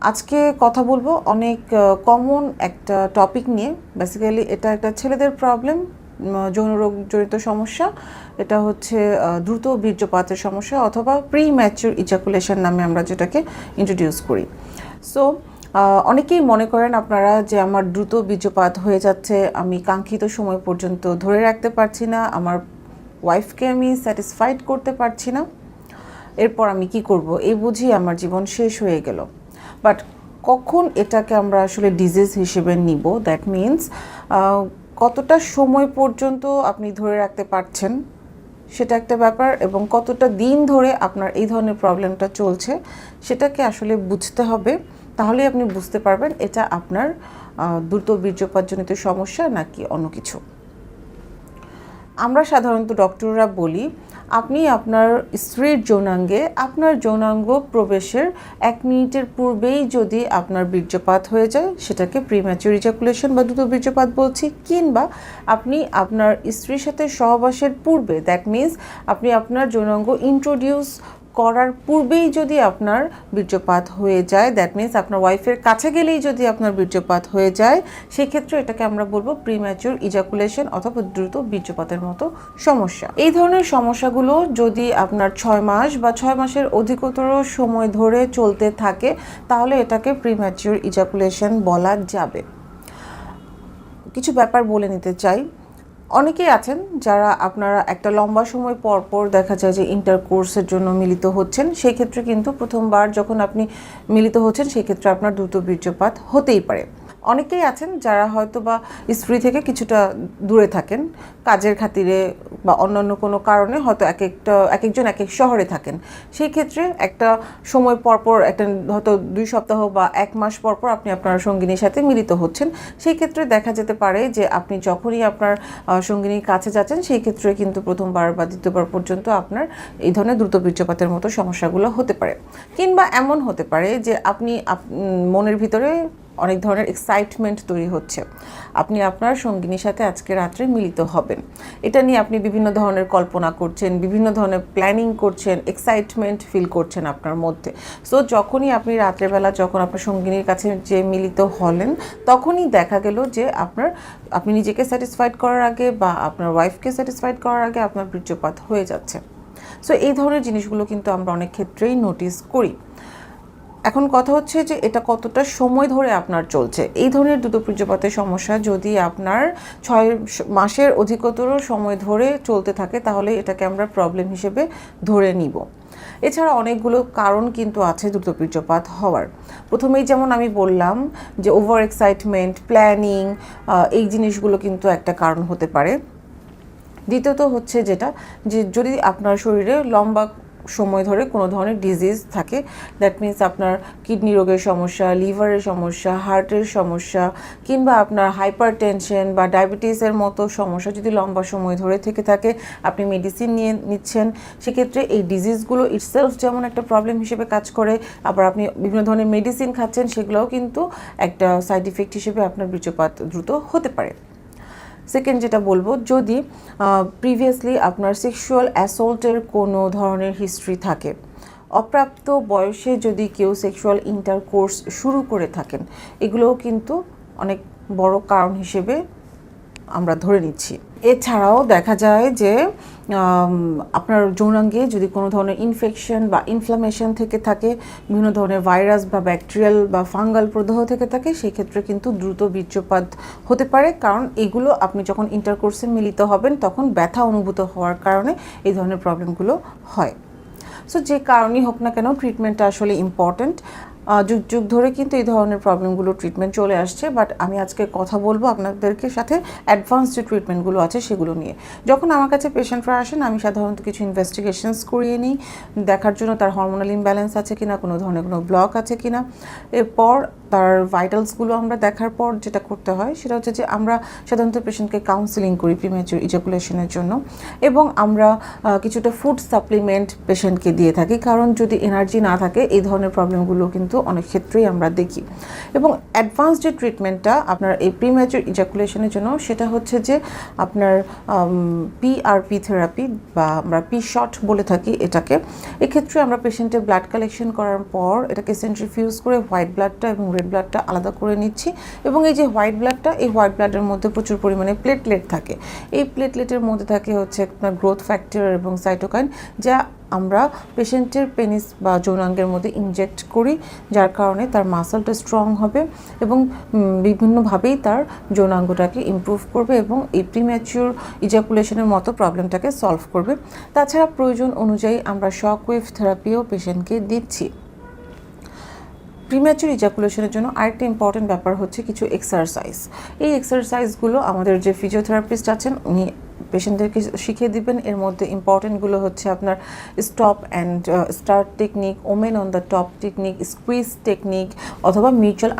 আজকে কথা বলবো অনেক কমন একটা টপিক নিয়ে। বেসিক্যালি এটা একটা ছেলেদের প্রবলেম, যৌন রোগ জড়িত সমস্যা। এটা হচ্ছে দ্রুত বীর্যপাতের সমস্যা অথবা প্রি ম্যাচিউর ইজাকুলেশন নামে আমরা যেটাকে ইন্ট্রোডিউস করি। সো অনেকেই মনে করেন আপনারা যে আমার দ্রুত বীর্যপাত হয়ে যাচ্ছে, আমি কাঙ্ক্ষিত সময় পর্যন্ত ধরে রাখতে পারছি না, আমার ওয়াইফকে আমি স্যাটিসফাইড করতে পারছি না, এরপর আমি কি করব, এই বুঝি আমার জীবন শেষ হয়ে গেল। বাট কখন এটাকে আমরা আসলে ডিজিজ হিসেবে নিব, দ্যাট মিন্স কতটা সময় পর্যন্ত আপনি ধরে রাখতে পারছেন সেটা একটা ব্যাপার, এবং কতটা দিন ধরে আপনার এই ধরনের প্রবলেমটা চলছে সেটাকে আসলে বুঝতে হবে। তাহলেই আপনি বুঝতে পারবেন এটা আপনার দ্রুত বীর্যপাতজনিত সমস্যা নাকি অন্য কিছু। আমরা সাধারণত ডক্টররা বলি আপনি আপনার স্ত্রীর যৌনাঙ্গে আপনার যৌনাঙ্গ প্রবেশের 1 মিনিটের পূর্বেই যদি আপনার বীর্যপাত হয়ে যায় সেটাকে প্রিম্যাচিউর ইজাকুলেশন বা দ্রুত বীর্যপাত বলছি, কিংবা আপনি আপনার স্ত্রীর সাথে সহবাসের পূর্বে, দ্যাট মিন্স আপনি আপনার যৌনাঙ্গ ইন্ট্রোডিউস করার পূর্বেই যদি আপনার বীর্যপাত হয়ে যায়, দ্যাট মিন্স আপনার ওয়াইফের কাছে গেলেই যদি আপনার বীর্যপাত হয়ে যায়, সেক্ষেত্রে এটাকে আমরা বলবো প্রিম্যাচিউর ইজাকুলেশন অথবা দ্রুত বীর্যপাতের মতো সমস্যা। এই ধরনের সমস্যাগুলো যদি আপনার 6 মাস বা 6 মাসের অধিকতর সময় ধরে চলতে থাকে তাহলে এটাকে প্রিম্যাচিউর ইজাকুলেশন বলা যাবে। কিছু ব্যাপার বলে নিতে চাই। অনেকেই আছেন যারা আপনারা একটা লম্বা সময় পর পর দেখা যায় যে ইন্টারকোর্সের জন্য মিলিত হচ্ছেন, সেই ক্ষেত্রে কিন্তু প্রথমবার যখন আপনি মিলিত হচ্ছেন সেই ক্ষেত্রে আপনার দ্রুত বীর্যপাত হতেই পারে। অনেকেই আছেন যারা হয়তো বা স্ত্রী থেকে কিছুটা দূরে থাকেন কাজের খাতিরে বা অন্যান্য কোনো কারণে, হয়তো এক একজন এক এক শহরে থাকেন। সেই ক্ষেত্রে একটা সময় পরপর একটা হয়তো 2 সপ্তাহ বা 1 মাস পরপর আপনি আপনার সঙ্গিনীর সাথে মিলিত হচ্ছেন। সেই ক্ষেত্রে দেখা যেতে পারে যে আপনি যখনই আপনার সঙ্গিনীর কাছে যাচ্ছেন সেই ক্ষেত্রে কিন্তু প্রথমবার বা দ্বিতীয়বার পর্যন্ত আপনার এই ধরনের দ্রুত বীর্যপাতের মতো সমস্যাগুলো হতে পারে। কিংবা এমন হতে পারে যে আপনি মনের ভিতরে অনেক ধরনের এক্সাইটমেন্ট তৈরি হচ্ছে, আপনি আপনার সঙ্গিনীর সাথে আজকে রাত্রে মিলিত হবেন, এটা নিয়ে আপনি বিভিন্ন ধরনের কল্পনা করছেন, বিভিন্ন ধরনের প্ল্যানিং করছেন, এক্সাইটমেন্ট ফিল করছেন আপনার মধ্যে। সো যখনই আপনি রাত্রেবেলা যখন আপনার সঙ্গিনীর কাছে যে মিলিত হলেন তখনই দেখা গেল যে আপনি নিজেকে স্যাটিসফাইড করার আগে বা আপনার ওয়াইফকে স্যাটিসফাইড করার আগে আপনার বীর্যপাত হয়ে যাচ্ছে। সো এই ধরনের জিনিসগুলো কিন্তু আমরা অনেক ক্ষেত্রেই নোটিস করি। এখন কথা হচ্ছে যে এটা কতটা সময় ধরে আপনার চলছে। এই ধরনের দ্রুত বীর্যপাতের সমস্যা যদি আপনার 6 মাসের অধিকতর সময় ধরে চলতে থাকে তাহলে এটাকে আমরা প্রবলেম হিসেবে ধরে নিব। এছাড়া অনেকগুলো কারণ কিন্তু আছে দ্রুত বীর্যপাত হওয়ার। প্রথমেই যেমন আমি বললাম যে ওভার এক্সাইটমেন্ট, প্ল্যানিং, এই জিনিসগুলো কিন্তু একটা কারণ হতে পারে। দ্বিতীয়ত হচ্ছে যেটা যে যদি আপনার শরীরে লম্বা সময় ধরে কোনো ধরনের ডিজিজ থাকে, দ্যাট মিন্স আপনার কিডনি রোগের সমস্যা, লিভারের সমস্যা, হার্টের সমস্যা, কিংবা আপনার হাইপার টেনশন বা ডায়াবেটিসের মতো সমস্যা যদি লম্বা সময় ধরে থেকে থাকে, আপনি মেডিসিন নিচ্ছেন, সেক্ষেত্রে এই ডিজিজগুলো ইটসেলফ যেমন একটা প্রবলেম হিসেবে কাজ করে, আবার আপনি বিভিন্ন ধরনের মেডিসিন খাচ্ছেন, সেগুলোও কিন্তু একটা সাইড ইফেক্ট হিসেবে আপনার বীর্যপাত দ্রুত হতে পারে। সেকেন্ড যেটা বলবো, যদি প্রিভিয়াসলি আপনার সেক্সুয়াল অ্যাসল্টের কোনো ধরনের হিস্ট্রি থাকে, অপ্রাপ্ত বয়সে যদি কেউ সেক্সুয়াল ইন্টারকোর্স শুরু করে থাকেন, এগুলোও কিন্তু অনেক বড় কারণ হিসেবে আমরা ধরে নিচ্ছি। এছাড়াও দেখা যায় যে আপনার যৌনাঙ্গে যদি কোনো ধরনের ইনফেকশন বা ইনফ্লামেশন থেকে থাকে, বিভিন্ন ধরনের ভাইরাস বা ব্যাকটেরিয়াল বা ফাঙ্গাল প্রদাহ থেকে থাকে, সেই ক্ষেত্রে কিন্তু দ্রুত বীর্যপাত হতে পারে। কারণ এগুলো আপনি যখন ইন্টারকোর্সে মিলিত হবেন তখন ব্যথা অনুভূত হওয়ার কারণে এই ধরনের প্রবলেমগুলো হয়। সো যে কারণেই হোক না কেন ট্রিটমেন্টটা আসলে ইম্পর্ট্যান্ট। যুগ যুগ ধরে কিন্তু এই ধরনের প্রবলেমগুলো ট্রিটমেন্ট চলে আসছে, বাট আমি আজকে কথা বলবো আপনাদেরকে সাথে অ্যাডভান্স যে ট্রিটমেন্টগুলো আছে সেগুলো নিয়ে। যখন আমার কাছে পেশেন্টরা আসেন আমি সাধারণত কিছু ইনভেস্টিগেশনস করিয়ে নিই, দেখার জন্য তার হরমোনাল ইমব্যালেন্স আছে কিনা, কোনো ধরনের কোনো ব্লক আছে কিনা। এরপর তার ভাইটালসগুলো আমরা দেখার পর যেটা করতে হয় সেটা হচ্ছে যে আমরা সাধারণত পেশেন্টকে কাউন্সিলিং করি প্রিম্যাচিউর ইজাকুলেশনের জন্য, এবং আমরা কিছুটা ফুড সাপ্লিমেন্ট পেশেন্টকে দিয়ে থাকি, কারণ যদি এনার্জি না থাকে এই ধরনের প্রবলেমগুলো কিন্তু অনেক ক্ষেত্রেই আমরা দেখি। এবং অ্যাডভান্স যে ট্রিটমেন্টটা আপনার এই প্রিম্যাচিউর ইজাকুলেশনের জন্য সেটা হচ্ছে যে আপনার পিআরপি থেরাপি বা আমরা পি শট বলে থাকি এটাকে। এক্ষেত্রে আমরা পেশেন্টের ব্লাড কালেকশন করার পর এটাকে সেন্ট্রিফিউজ করে হোয়াইট ব্লাডটা এবং রেড ব্লাডটা আলাদা করে নিচ্ছি, এবং এই যে হোয়াইট ব্লাডটা, এই হোয়াইট ব্লাডের মধ্যে প্রচুর পরিমাণে প্লেটলেট থাকে। এই প্লেটলেটের মধ্যে থাকে হচ্ছে আপনার গ্রোথ ফ্যাক্টর এবং সাইটোকাইন, যা আমরা পেশেন্টের পেনিস বা যৌনাঙ্গের মধ্যে ইনজেক্ট করি, যার কারণে তার মাসলটা স্ট্রং হবে এবং বিভিন্নভাবেই তার যৌনাঙ্গটাকে ইমপ্রুভ করবে এবং এই প্রিম্যাচিউর ইজাকুলেশনের মতো প্রবলেমটাকে সলভ করবে। তাছাড়া প্রয়োজন অনুযায়ী আমরা শক ওয়েভ থেরাপিও পেশেন্টকে দিচ্ছি। প্রিম্যাচিউর ইজাকুলেশনের জন্য আরেকটা ইম্পর্টেন্ট ব্যাপার হচ্ছে কিছু এক্সারসাইজ। এই এক্সারসাইজগুলো আমাদের যে ফিজিওথেরাপিস্ট আছেন উনি পেশেন্টদেরকে শিখিয়ে দিবেন। এর মধ্যে ইম্পর্টেন্টগুলো হচ্ছে আপনার stop and start technique, women on the top technique, squeeze technique অথবা মিউচুয়াল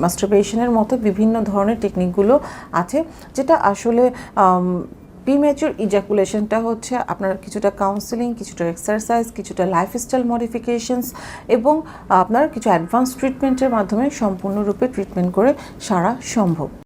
মাস্টারবেশনের মতো বিভিন্ন ধরনের টেকনিকগুলো আছে, যেটা আসলে প্রিম্যাচিউর ইজাকুলেশনটা হচ্ছে আপনার কিছুটা কাউন্সেলিং, কিছুটা এক্সারসাইজ, কিছুটা লাইফস্টাইল মডিফিকেশনস এবং আপনার কিছু অ্যাডভান্স ট্রিটমেন্টের মাধ্যমে সম্পূর্ণরূপে ট্রিটমেন্ট করে সারা সম্ভব।